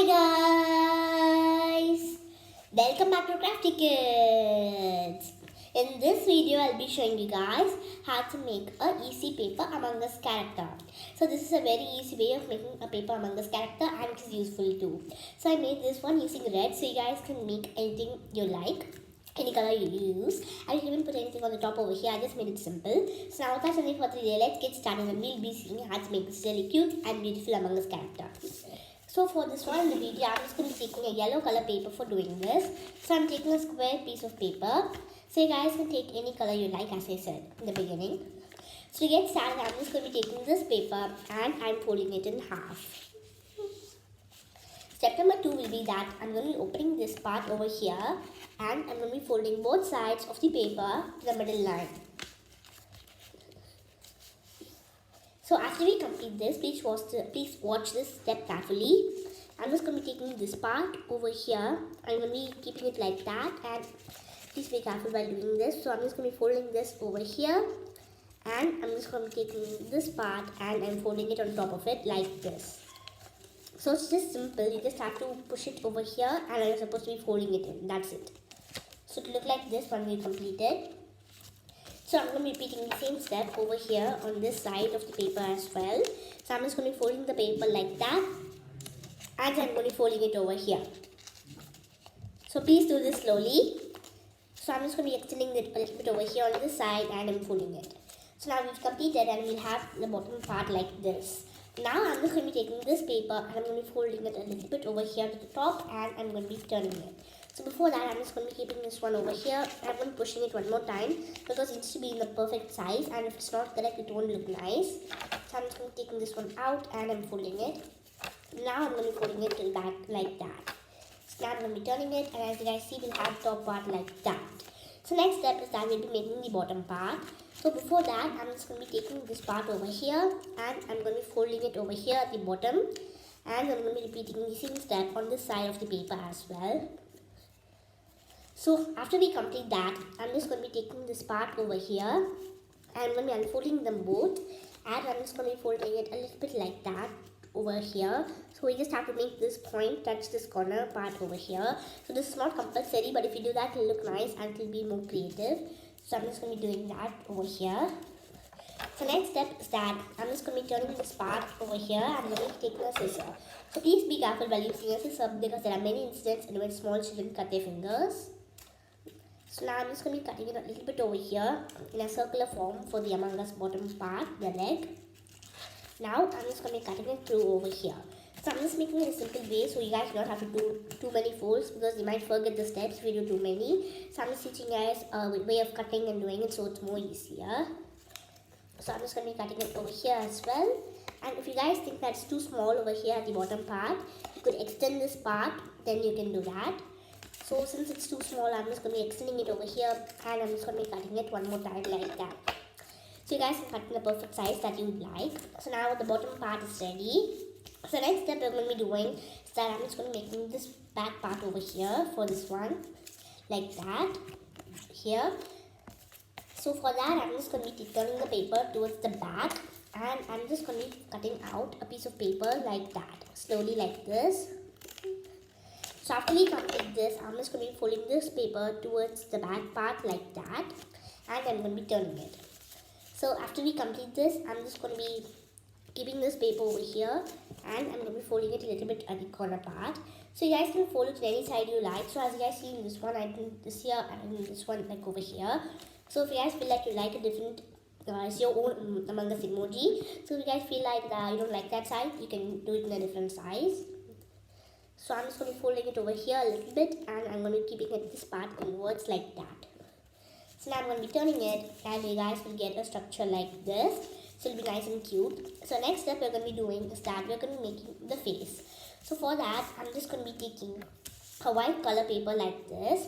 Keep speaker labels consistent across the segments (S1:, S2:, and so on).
S1: guys, welcome back to Crafty Kids. In this video I'll be showing you guys how to make a easy paper Among Us character. So this is a very easy way of making a paper Among Us character, and it is useful too. So I made this one using red, so you guys can make anything you like, any color you use, and you can even put anything on the top over here. I just made it simple. So now without any further delay, let's get started and we'll be seeing how to make this really cute and beautiful Among Us character. So for this one in the video, I'm just going to be taking a yellow color paper for doing this. So I'm taking a square piece of paper. So you guys can take any color you like, as I said in the beginning. So to get started, I'm just going to be taking this paper and I'm folding it in half. Step number 2 will be that I'm going to be opening this part over here and I'm going to be folding both sides of the paper to the middle line. So after we complete this, please watch this step carefully. I'm just going to be taking this part over here. I'm going to be keeping it like that, and please be careful while doing this. So I'm just going to be folding this over here, and I'm just going to be taking this part and I'm folding it on top of it like this. So it's just simple. You just have to push it over here and I'm supposed to be folding it in. That's it. So to look like this when we complete it. So I'm going to be repeating the same step over here on this side of the paper as well. So I'm just going to be folding the paper like that, and I'm going to be folding it over here. So please do this slowly. So I'm just going to be extending it a little bit over here on this side and I'm folding it. So now we've completed and we'll have the bottom part like this. Now I'm just going to be taking this paper and I'm going to be folding it a little bit over here to the top, and I'm going to be turning it. So before that, I'm just going to be keeping this one over here. I'm going to be pushing it one more time because it needs to be in the perfect size, and if it's not correct, it won't look nice. So I'm just going to be taking this one out and I'm folding it. Now I'm going to be folding it to the back like that. So now I'm going to be turning it, and as you guys see, we'll have the top part like that. So next step is that we'll be making the bottom part. So before that, I'm just going to be taking this part over here and I'm going to be folding it over here at the bottom, and I'm going to be repeating the same step on this side of the paper as well. So after we complete that, I'm just going to be taking this part over here and I'm going to be unfolding them both, and I'm just going to be folding it a little bit like that over here. So we just have to make this point touch this corner part over here. So this is not compulsory, but if you do that, it'll look nice and it'll be more creative. So I'm just going to be doing that over here. So next step is that I'm just going to be turning this part over here and I'm going to be taking a scissor. So please be careful while using a scissor because there are many incidents in which small children cut their fingers. So now I'm just going to be cutting it a little bit over here in a circular form for the Among Us bottom part, the leg. Now I'm just going to be cutting it through over here. So I'm just making it a simple way so you guys don't have to do too many folds because you might forget the steps if you do too many. So I'm just teaching you guys a way of cutting and doing it so it's more easier. So I'm just going to be cutting it over here as well. And if you guys think that's too small over here at the bottom part, you could extend this part, then you can do that. So since it's too small, I'm just going to be extending it over here and I'm just going to be cutting it one more time like that. So you guys can cut in the perfect size that you would like. So now the bottom part is ready. So next step we're going to be doing is that I'm just going to be making this back part over here for this one. Like that. Here. So for that, I'm just going to be turning the paper towards the back. And I'm just going to be cutting out a piece of paper like that. Slowly like this. So after we complete this, I'm just going to be folding this paper towards the back part like that. And I'm going to be turning it. So after we complete this, I'm just going to be keeping this paper over here. And I'm going to be folding it a little bit at the corner part. So you guys can fold it to any side you like. So as you guys see in this one, I did this here and this one like over here. So if you guys feel like you like a different, it's your own Among Us emoji. So if you guys feel like you don't like that side, you can do it in a different size. So I'm just going to be folding it over here a little bit and I'm going to be keeping it this part inwards like that. So now I'm going to be turning it and you guys will get a structure like this. So it'll be nice and cute. So next step we're going to be doing is that we're going to be making the face. So for that, I'm just going to be taking a white color paper like this.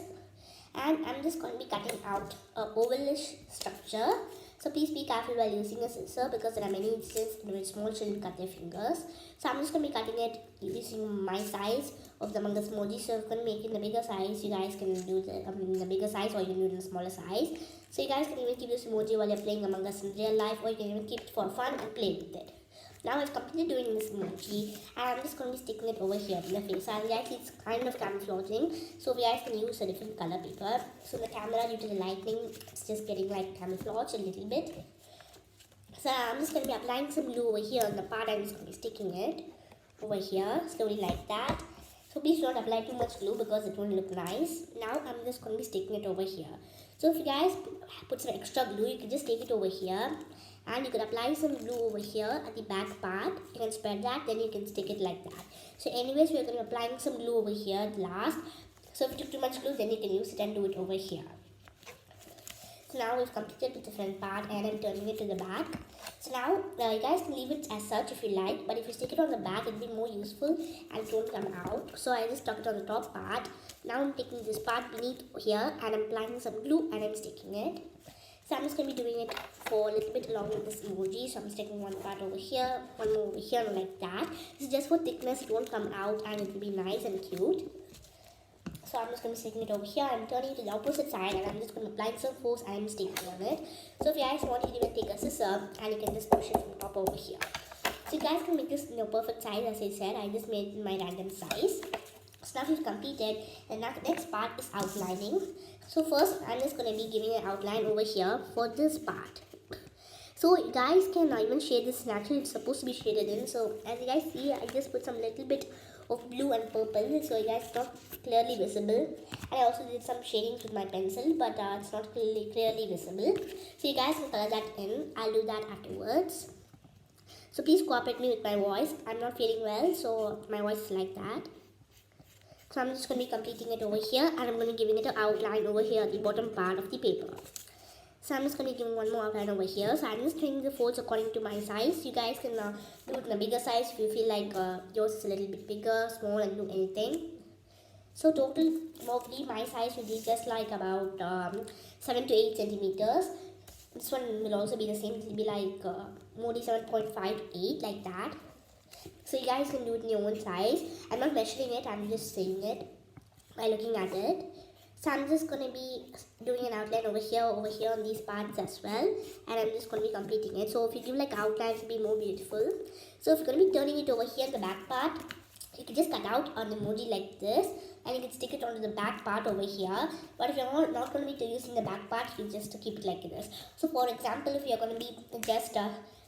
S1: And I'm just going to be cutting out a ovalish structure. So please be careful while using a scissor because there are many instances in which small children cut their fingers. So I'm just going to be cutting it using my size of the Among Us emoji. So if you're going to make it in the bigger size, you guys can do the bigger size, or you can do it in a smaller size. So you guys can even keep this emoji while you're playing Among Us in real life, or you can even keep it for fun and play with it. Now I've completed doing this emoji, and I'm just going to be sticking it over here in the face. And guys, it's kind of camouflaging, so we guys can use a different color paper. So the camera, due to the lighting, it's just getting like camouflage a little bit. So I'm just going to be applying some glue over here on the part. I'm just going to be sticking it over here, slowly like that. So please don't apply too much glue because it won't look nice. Now I'm just going to be sticking it over here. So if you guys put some extra glue, you can just take it over here. And you can apply some glue over here at the back part. You can spread that, then you can stick it like that. So anyways, we're going to be applying some glue over here at last. So if you took too much glue, then you can use it and do it over here. So now we've completed with the front part and I'm turning it to the back. So now you guys can leave it as such if you like, but if you stick it on the back, it'll be more useful and it won't come out. So I just stuck it on the top part. Now I'm taking this part beneath here and I'm applying some glue and I'm sticking it. So I'm just going to be doing it for a little bit along with this emoji. So I'm sticking one part over here, one more over here, like that. This is just for thickness, it won't come out and it will be nice and cute. So I'm just going to be sticking it over here. I'm turning it to the opposite side and I'm just going to apply some force and I'm sticking on it. So if you guys want, you can even take a scissor and you can just push it from top over here. So you guys can make this perfect size. As I said, I just made my random size. So now we've completed, and now the next part is outlining. So first I'm just going to be giving an outline over here for this part. So you guys can even shade this naturally, it's supposed to be shaded in. So as you guys see, I just put some little bit of blue and purple, so you guys it's not clearly visible. And I also did some shadings with my pencil, but it's not clearly visible. So you guys can color that in. I'll do that afterwards. So please cooperate me with my voice. I'm not feeling well, so my voice is like that. So I'm just going to be completing it over here and I'm going to be giving it an outline over here at the bottom part of the paper. So I'm just going to give one more outline over here. So I'm just doing the folds according to my size. You guys can do it in a bigger size if you feel like yours is a little bit bigger, small, and do anything. So total, probably my size will be just like about 7 to 8 centimeters. This one will also be the same. It will be like mostly 7.5 to 8, like that. So you guys can do it in your own size. I'm not measuring it, I'm just saying it by looking at it. So I'm just going to be doing an outline over here on these parts as well. And I'm just going to be completing it. So if you give like outlines, it will be more beautiful. So if you're going to be turning it over here in the back part, you can just cut out an emoji like this. And you can stick it onto the back part over here. But if you're not going to be using the back part, you just keep it like this. So for example, if you're going to be just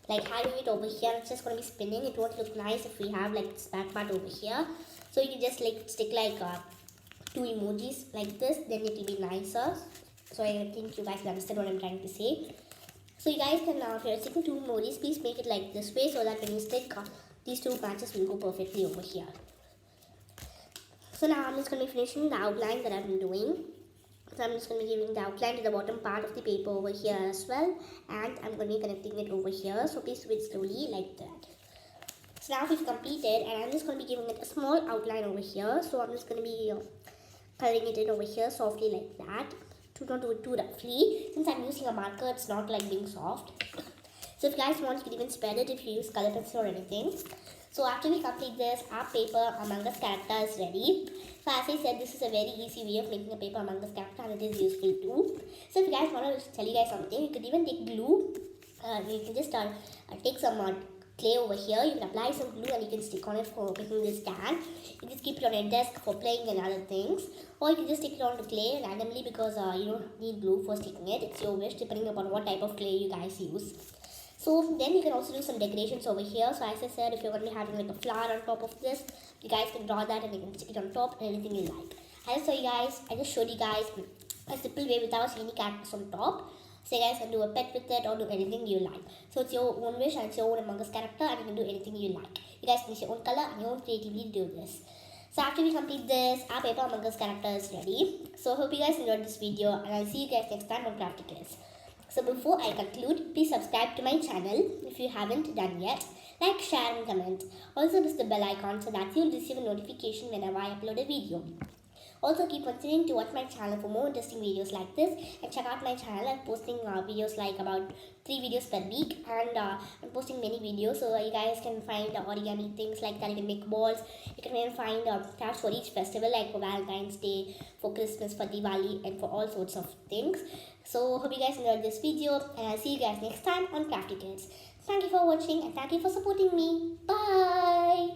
S1: like having it over here, it's just going to be spinning. It won't look nice if we have like this back part over here. So you can just like stick like 2 emojis like this, then it will be nicer. So I think you guys understand what I'm trying to say. So you guys can if you're sticking 2 emojis, please make it like this way so that when you stick these 2 patches will go perfectly over here. So now I'm just going to be finishing the outline that I've been doing. So I'm just going to be giving the outline to the bottom part of the paper over here as well. And I'm going to be connecting it over here. So please do it slowly like that. So now we've completed and I'm just going to be giving it a small outline over here. So I'm just going to be coloring it in over here softly like that. Do not do it too roughly. Since I'm using a marker, it's not like being soft. So if you guys want, you can even spread it if you use color pencil or anything. So after we complete this, our paper Among Us character is ready. So as I said, this is a very easy way of making a paper Among Us character and it is useful too. So if you guys want to tell you guys something, you could even take glue. You can just take some clay over here. You can apply some glue and you can stick on it for making this stand. You can keep it on your desk for playing and other things. Or you can just stick it on the clay randomly because you don't need glue for sticking it. It's your wish depending upon what type of clay you guys use. So then you can also do some decorations over here. So as I said, if you're going to be having like a flower on top of this, you guys can draw that and you can stick it on top and anything you like. I just showed you guys a simple way without any characters on top. So you guys can do a pet with it or do anything you like. So it's your own wish and it's your own Among Us character and you can do anything you like. You guys can use your own color and your own creativity to do this. So after we complete this, our paper Among Us character is ready. So hope you guys enjoyed this video and I'll see you guys next time on Crafty Kids. So before I conclude, please subscribe to my channel if you haven't done yet. Like, share and comment. Also press the bell icon so that you'll receive a notification whenever I upload a video. Also keep continuing to watch my channel for more interesting videos like this. And check out my channel. I'm posting videos like about 3 videos per week. And I'm posting many videos so you guys can find origami things like that. You can make balls. You can even find crafts for each festival like for Valentine's Day, for Christmas, for Diwali and for all sorts of things. So hope you guys enjoyed this video and I'll see you guys next time on Crafty Kids. Thank you for watching and thank you for supporting me. Bye.